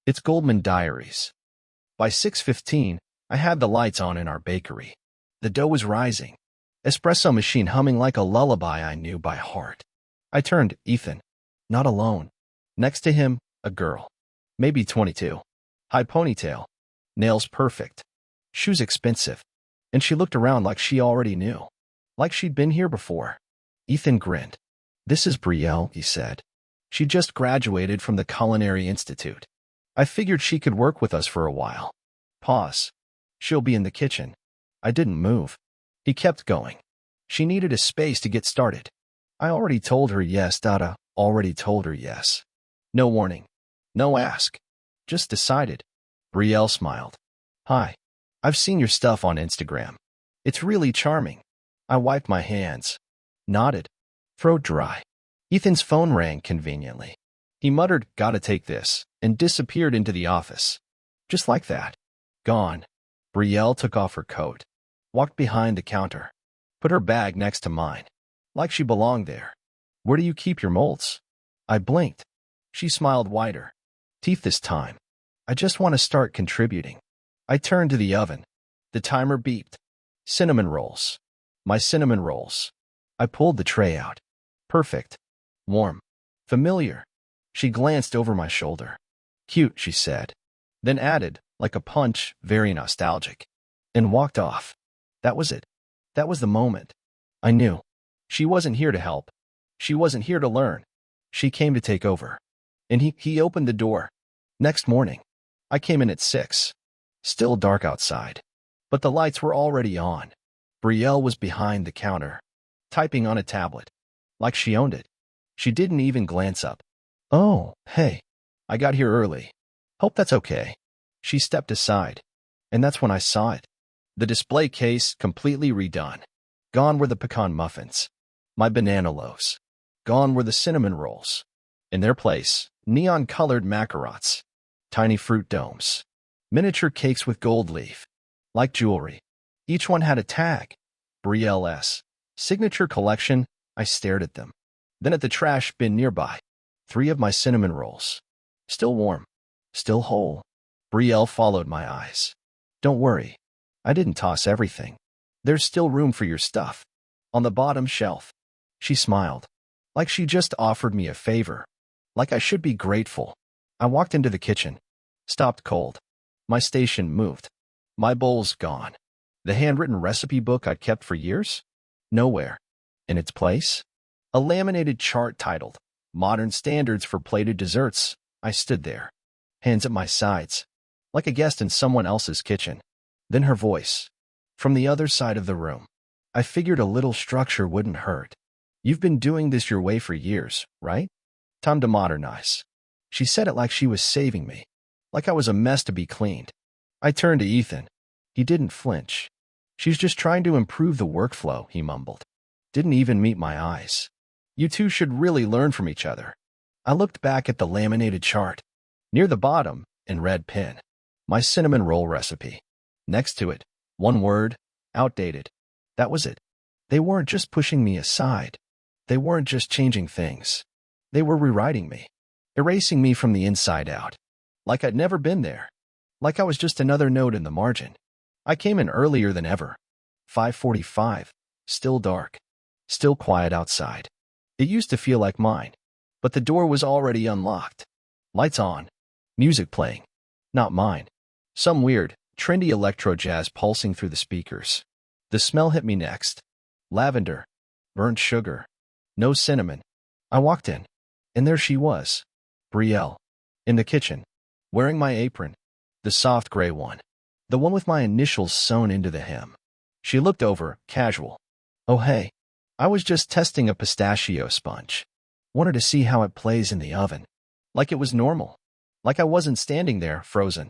It's Goldman Diaries. By 6:15, I had the lights on in our bakery. The dough was rising. Espresso machine humming like a lullaby I knew by heart. I turned, Ethan. Not alone. Next to him, a girl. Maybe 22. High ponytail. Nails perfect. Shoes expensive. And she looked around like she already knew. Like she'd been here before. Ethan grinned. This is Brielle, he said. She just graduated from the Culinary Institute. I figured she could work with us for a while. Pause. She'll be in the kitchen. I didn't move. He kept going. She needed a space to get started. I already told her yes, Dada. Already told her yes. No warning. No ask. Just decided. Brielle smiled. Hi. I've seen your stuff on Instagram. It's really charming. I wiped my hands. Nodded. Throat dry. Ethan's phone rang conveniently. He muttered, gotta take this, and disappeared into the office. Just like that. Gone. Brielle took off her coat. Walked behind the counter. Put her bag next to mine. Like she belonged there. Where do you keep your molds? I blinked. She smiled wider. Teeth this time. I just want to start contributing. I turned to the oven. The timer beeped. Cinnamon rolls. My cinnamon rolls. I pulled the tray out. Perfect. Warm. Familiar. She glanced over my shoulder. Cute, she said. Then added, like a punch, very nostalgic. And walked off. That was it. That was the moment. I knew. She wasn't here to help. She wasn't here to learn. She came to take over. And he opened the door. Next morning. I came in at 6. Still dark outside. But the lights were already on. Brielle was behind the counter, typing on a tablet. Like she owned it. She didn't even glance up. Oh, hey. I got here early. Hope that's okay. She stepped aside. And that's when I saw it. The display case completely redone. Gone were the pecan muffins. My banana loaves. Gone were the cinnamon rolls. In their place, neon-colored macarons. Tiny fruit domes. Miniature cakes with gold leaf. Like jewelry. Each one had a tag. Brielle's signature collection. I stared at them. Then at the trash bin nearby. 3 of my cinnamon rolls. Still warm. Still whole. Brielle followed my eyes. Don't worry. I didn't toss everything. There's still room for your stuff. On the bottom shelf. She smiled. Like she just offered me a favor. Like I should be grateful. I walked into the kitchen. Stopped cold. My station moved. My bowl's gone. The handwritten recipe book I'd kept for years? Nowhere. In its place? A laminated chart titled, Modern Standards for Plated Desserts. I stood there. Hands at my sides. Like a guest in someone else's kitchen. Then her voice. From the other side of the room. I figured a little structure wouldn't hurt. You've been doing this your way for years, right? Time to modernize. She said it like she was saving me. Like I was a mess to be cleaned. I turned to Ethan. He didn't flinch. She's just trying to improve the workflow, he mumbled. Didn't even meet my eyes. You two should really learn from each other. I looked back at the laminated chart. Near the bottom, in red pen, my cinnamon roll recipe. Next to it, one word, outdated. That was it. They weren't just pushing me aside. They weren't just changing things. They were rewriting me. Erasing me from the inside out. Like I'd never been there. Like I was just another note in the margin. I came in earlier than ever. 5:45. Still dark. Still quiet outside. It used to feel like mine. But the door was already unlocked. Lights on. Music playing. Not mine. Some weird, trendy electro jazz pulsing through the speakers. The smell hit me next. Lavender. Burnt sugar. No cinnamon. I walked in. And there she was. Brielle. In the kitchen. Wearing my apron. The soft gray one. The one with my initials sewn into the hem. She looked over, casual. Oh hey. I was just testing a pistachio sponge. Wanted to see how it plays in the oven. Like it was normal. Like I wasn't standing there, frozen.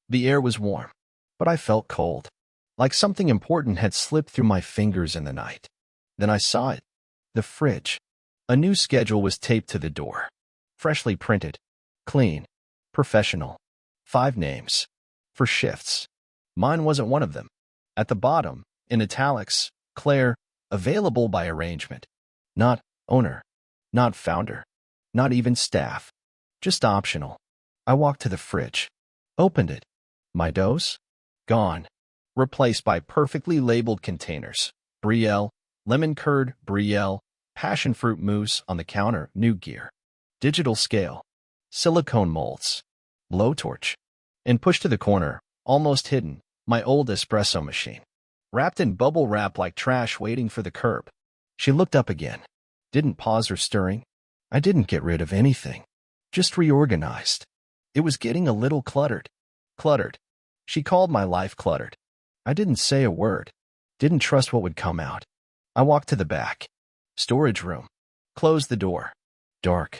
The air was warm. But I felt cold. Like something important had slipped through my fingers in the night. Then I saw it. The fridge. A new schedule was taped to the door. Freshly printed. Clean. Professional. 5 names. For shifts. Mine wasn't one of them. At the bottom, in italics, Claire, available by arrangement. Not owner. Not founder. Not even staff. Just optional. I walked to the fridge, opened it. My doughs? Gone. Replaced by perfectly labeled containers. Brielle, lemon curd, Brielle, passion fruit mousse on the counter, new gear. Digital scale. Silicone molds. Blowtorch. And pushed to the corner, almost hidden, my old espresso machine. Wrapped in bubble wrap like trash waiting for the curb. She looked up again. Didn't pause her stirring. I didn't get rid of anything. Just reorganized. It was getting a little cluttered. Cluttered. She called my life cluttered. I didn't say a word. Didn't trust what would come out. I walked to the back. Storage room. Closed the door. Dark.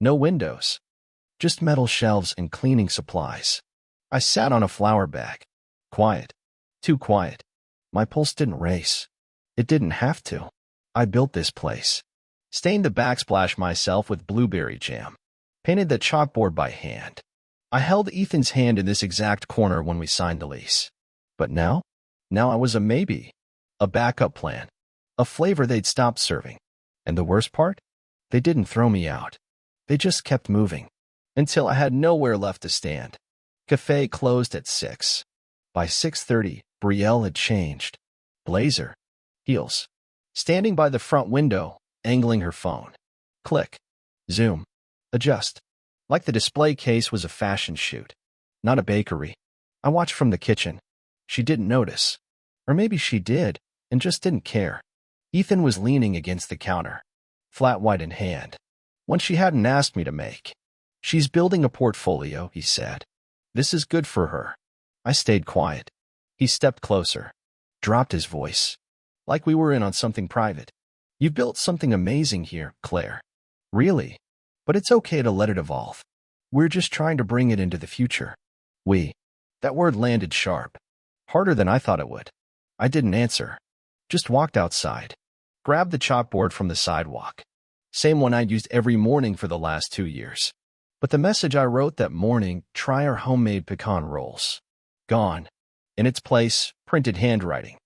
No windows. Just metal shelves and cleaning supplies. I sat on a flour bag. Quiet. Too quiet. My pulse didn't race. It didn't have to. I built this place. Stained the backsplash myself with blueberry jam. Painted the chalkboard by hand. I held Ethan's hand in this exact corner when we signed the lease. But now? Now I was a maybe. A backup plan. A flavor they'd stopped serving. And the worst part? They didn't throw me out. They just kept moving. Until I had nowhere left to stand. Cafe closed at 6. By 6:30, Brielle had changed. Blazer. Heels. Standing by the front window, angling her phone. Click. Zoom. Adjust. Like the display case was a fashion shoot. Not a bakery. I watched from the kitchen. She didn't notice. Or maybe she did, and just didn't care. Ethan was leaning against the counter. Flat white in hand. One she hadn't asked me to make. She's building a portfolio, he said. This is good for her. I stayed quiet. He stepped closer. Dropped his voice. Like we were in on something private. You've built something amazing here, Claire. Really? But it's okay to let it evolve. We're just trying to bring it into the future. We. That word landed sharp. Harder than I thought it would. I didn't answer. Just walked outside. Grabbed the chalkboard from the sidewalk. Same one I'd used every morning for the last 2 years. But the message I wrote that morning, try our homemade pecan rolls. Gone. In its place, printed handwriting.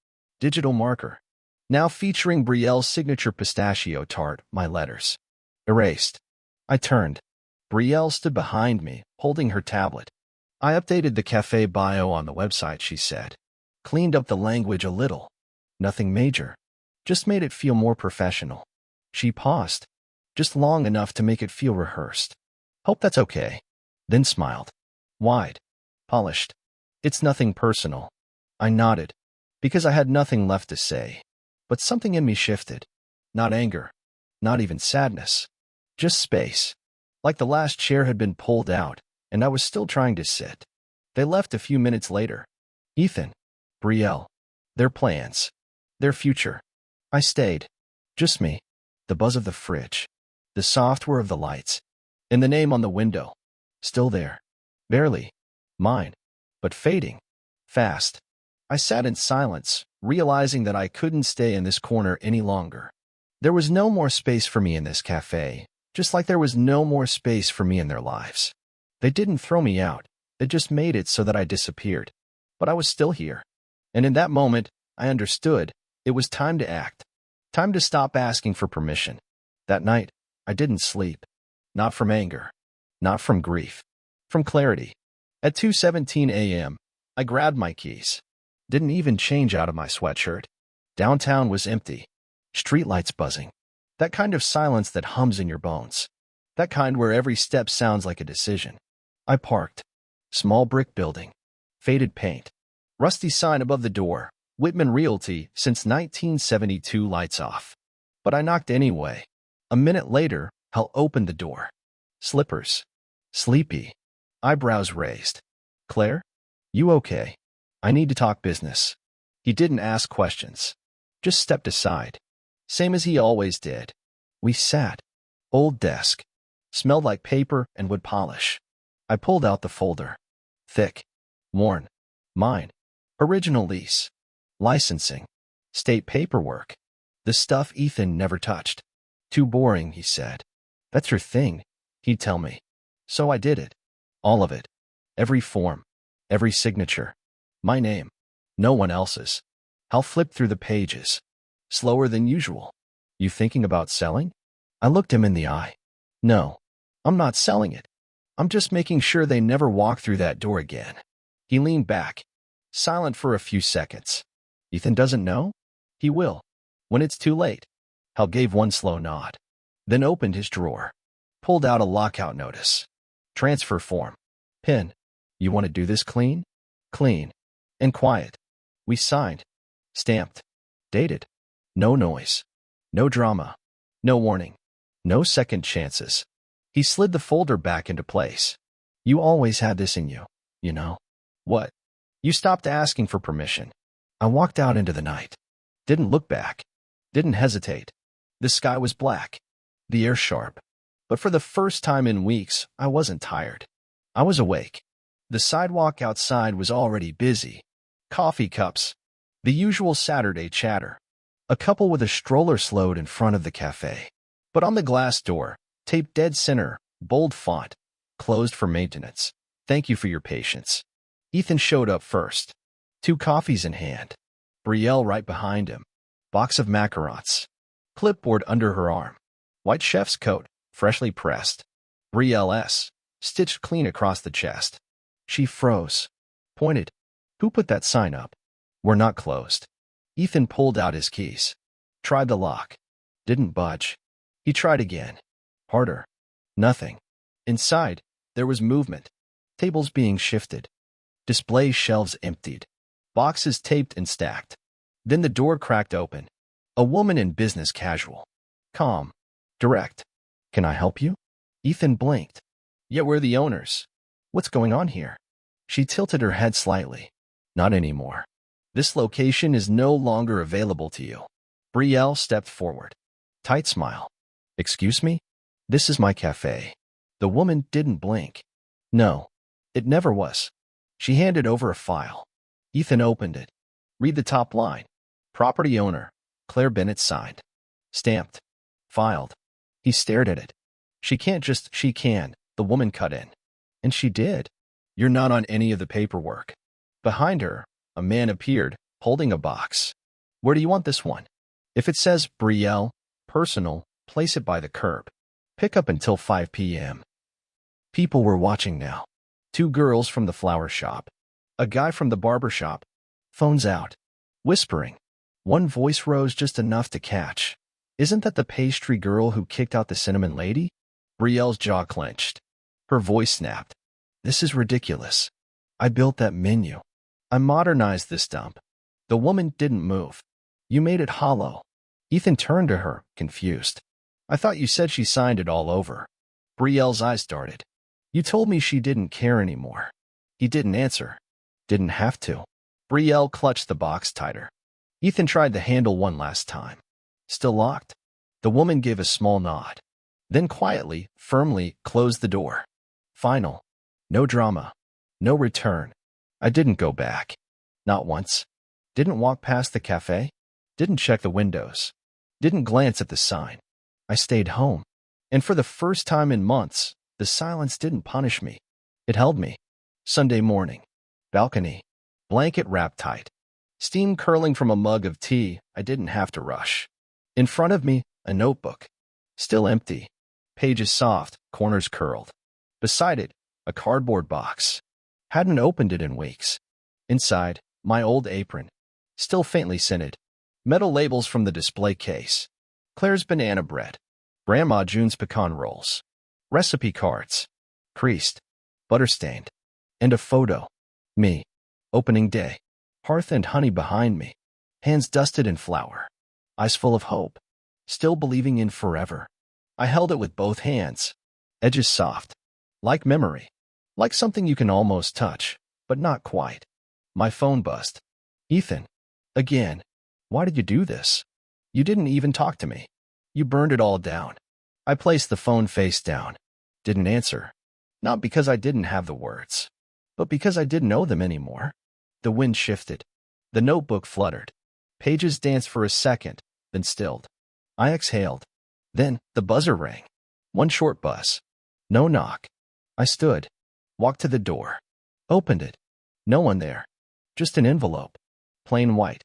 Digital marker. Now featuring Brielle's signature pistachio tart, my letters. Erased. I turned. Brielle stood behind me, holding her tablet. I updated the cafe bio on the website, she said. Cleaned up the language a little. Nothing major. Just made it feel more professional. She paused. Just long enough to make it feel rehearsed. Hope that's okay. Then smiled. Wide. Polished. It's nothing personal. I nodded. Because I had nothing left to say. But something in me shifted. Not anger. Not even sadness. Just space. Like the last chair had been pulled out, and I was still trying to sit. They left a few minutes later. Ethan. Brielle. Their plans. Their future. I stayed. Just me. The buzz of the fridge. The software of the lights. And the name on the window. Still there. Barely. Mine. But fading. Fast. I sat in silence, realizing that I couldn't stay in this corner any longer. There was no more space for me in this cafe, just like there was no more space for me in their lives. They didn't throw me out. They just made it so that I disappeared. But I was still here. And in that moment, I understood it was time to act. Time to stop asking for permission. That night, I didn't sleep. Not from anger. Not from grief. From clarity. At 2:17 a.m., I grabbed my keys. Didn't even change out of my sweatshirt. Downtown was empty. Streetlights buzzing. That kind of silence that hums in your bones. That kind where every step sounds like a decision. I parked. Small brick building. Faded paint. Rusty sign above the door. Whitman Realty since 1972 lights off. But I knocked anyway. A minute later, Hal opened the door. Slippers. Sleepy. Eyebrows raised. Claire? You okay? I need to talk business. He didn't ask questions. Just stepped aside. Same as he always did. We sat. Old desk. Smelled like paper and wood polish. I pulled out the folder. Thick. Worn. Mine. Original lease. Licensing. State paperwork. The stuff Ethan never touched. Too boring, he said. That's your thing, he'd tell me. So I did it. All of it. Every form. Every signature. My name. No one else's. I'll flip through the pages. Slower than usual. You thinking about selling? I looked him in the eye. No. I'm not selling it. I'm just making sure they never walk through that door again. He leaned back, silent for a few seconds. Ethan doesn't know? He will. When it's too late. Hal gave one slow nod, then opened his drawer, pulled out a lockout notice. Transfer form. Pin. You want to do this clean? Clean. And quiet. We signed. Stamped. Dated. No noise. No drama. No warning. No second chances. He slid the folder back into place. You always had this in you, you know. What? You stopped asking for permission. I walked out into the night. Didn't look back. Didn't hesitate. The sky was black. The air sharp. But for the first time in weeks, I wasn't tired. I was awake. The sidewalk outside was already busy. Coffee cups. The usual Saturday chatter. A couple with a stroller slowed in front of the cafe. But on the glass door, taped dead center, bold font, closed for maintenance. Thank you for your patience. Ethan showed up first. 2 coffees in hand. Brielle right behind him. Box of macarons. Clipboard under her arm. White chef's coat, freshly pressed. Brielle S. Stitched clean across the chest. She froze. Pointed. Who put that sign up? We're not closed. Ethan pulled out his keys. Tried the lock. Didn't budge. He tried again. Harder. Nothing. Inside, there was movement. Tables being shifted. Display shelves emptied. Boxes taped and stacked. Then the door cracked open. A woman in business casual. Calm. Direct. Can I help you? Ethan blinked. Yet we're the owners. What's going on here? She tilted her head slightly. Not anymore. This location is no longer available to you. Brielle stepped forward. Tight smile. Excuse me? This is my cafe. The woman didn't blink. No, it never was. She handed over a file. Ethan opened it. Read the top line. Property owner, Claire Bennett signed. Stamped. Filed. He stared at it. She can, the woman cut in. And she did. You're not on any of the paperwork. Behind her, a man appeared, holding a box. Where do you want this one? If it says Brielle, personal, place it by the curb. Pick up until 5 p.m. People were watching now. 2 girls from the flower shop. A guy from the barber shop. Phones out. Whispering. One voice rose just enough to catch. Isn't that the pastry girl who kicked out the cinnamon lady? Brielle's jaw clenched. Her voice snapped. This is ridiculous. I built that menu. I modernized this dump. The woman didn't move. You made it hollow. Ethan turned to her, confused. I thought you said she signed it all over. Brielle's eyes darted. You told me she didn't care anymore. He didn't answer. Didn't have to. Brielle clutched the box tighter. Ethan tried the handle one last time. Still locked? The woman gave a small nod. Then quietly, firmly, closed the door. Final. No drama. No return. I didn't go back. Not once. Didn't walk past the cafe. Didn't check the windows. Didn't glance at the sign. I stayed home. And for the first time in months, the silence didn't punish me. It held me. Sunday morning. Balcony. Blanket wrapped tight. Steam curling from a mug of tea. I didn't have to rush. In front of me, a notebook. Still empty. Pages soft, corners curled. Beside it, a cardboard box. Hadn't opened it in weeks. Inside, my old apron. Still faintly scented. Metal labels from the display case. Claire's banana bread. Grandma June's pecan rolls. Recipe cards. Creased. Butter-stained. And a photo. Me. Opening day. Hearth and honey behind me. Hands dusted in flour. Eyes full of hope. Still believing in forever. I held it with both hands. Edges soft. Like memory. Like something you can almost touch, but not quite. My phone buzzed. Ethan. Again. Why did you do this? You didn't even talk to me. You burned it all down. I placed the phone face down. Didn't answer. Not because I didn't have the words, but because I didn't know them anymore. The wind shifted. The notebook fluttered. Pages danced for a second, then stilled. I exhaled. Then the buzzer rang. One short buzz. No knock. I stood. Walked to the door. Opened it. No one there. Just an envelope. Plain white.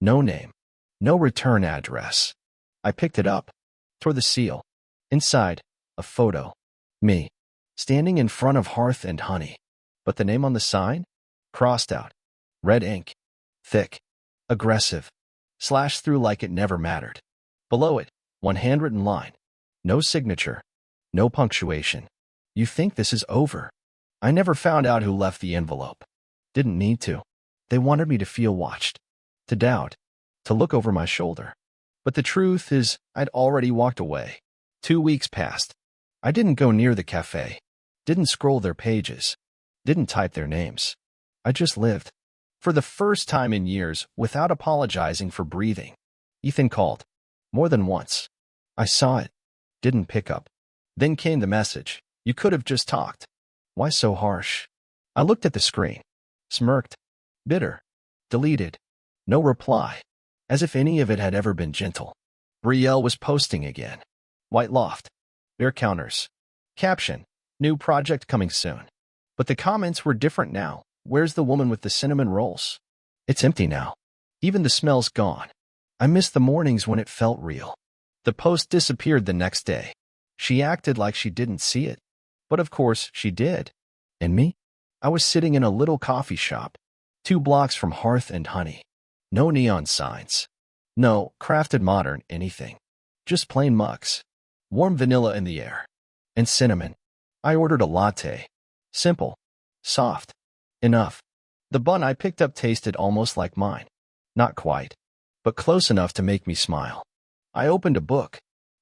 No name. No return address. I picked it up. Tore the seal. Inside, a photo. Me. standing in front of Hearth and Honey. But the name on the sign? Crossed out. Red ink. Thick. Aggressive. Slashed through like it never mattered. Below it, one handwritten line. No signature. No punctuation. You think this is over? I never found out who left the envelope. Didn't need to. They wanted me to feel watched. To doubt. To look over my shoulder. But the truth is, I'd already walked away. 2 weeks passed. I didn't go near the cafe. Didn't scroll their pages. Didn't type their names. I just lived. For the first time in years, without apologizing for breathing. Ethan called. More than once. I saw it. Didn't pick up. Then came the message. You could have just talked. Why so harsh? I looked at the screen. Smirked. Bitter. Deleted. No reply. As if any of it had ever been gentle. Brielle was posting again. White loft. Bear counters. Caption. New project coming soon. But the comments were different now. Where's the woman with the cinnamon rolls? It's empty now. Even the smell's gone. I missed the mornings when it felt real. The post disappeared the next day. She acted like she didn't see it. But of course she did. And me? I was sitting in a little coffee shop. 2 blocks from Hearth and Honey. No neon signs. No crafted modern anything. Just plain mugs. Warm vanilla in the air. And cinnamon. I ordered a latte. Simple. Soft. Enough. The bun I picked up tasted almost like mine. Not quite. But close enough to make me smile. I opened a book.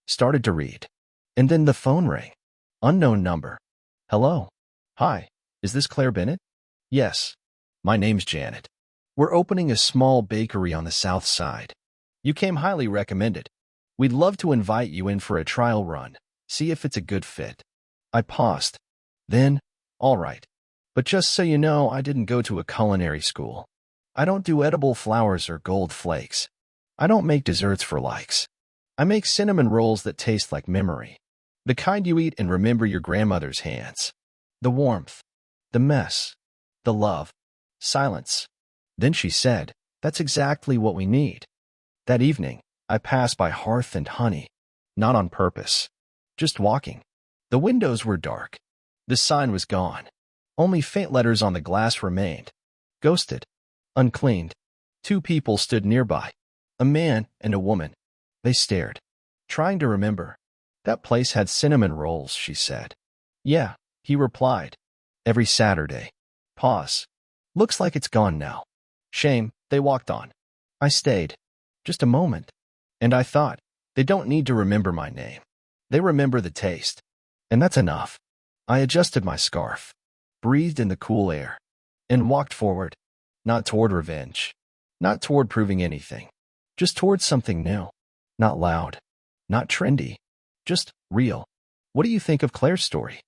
Started to read. And then the phone rang. Unknown number. Hello. Hi. Is this Claire Bennett? Yes. My name's Janet. We're opening a small bakery on the south side. You came highly recommended. We'd love to invite you in for a trial run. See if it's a good fit. I paused. Then, all right. But just so you know, I didn't go to a culinary school. I don't do edible flowers or gold flakes. I don't make desserts for likes. I make cinnamon rolls that taste like memory. The kind you eat and remember your grandmother's hands. The warmth. The mess. The love. Silence. Then she said, that's exactly what we need. That evening, I passed by Hearth and Honey. Not on purpose. Just walking. The windows were dark. The sign was gone. Only faint letters on the glass remained. Ghosted. Uncleaned. 2 people stood nearby. A man and a woman. They stared. Trying to remember. That place had cinnamon rolls, she said. Yeah, he replied. Every Saturday. Pause. Looks like it's gone now. Shame, they walked on. I stayed. Just a moment. And I thought, they don't need to remember my name. They remember the taste. And that's enough. I adjusted my scarf. Breathed in the cool air. And walked forward. Not toward revenge. Not toward proving anything. Just toward something new. Not loud. Not trendy. Just real. What do you think of Claire's story?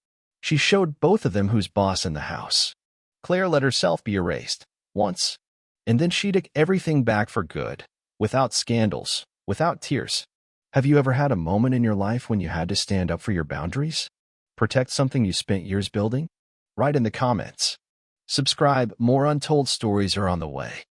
She showed both of them who's boss in the house. Claire let herself be erased. Once. And then she took everything back for good. Without scandals. Without tears. Have you ever had a moment in your life when you had to stand up for your boundaries? Protect something you spent years building? Write in the comments. Subscribe, more untold stories are on the way.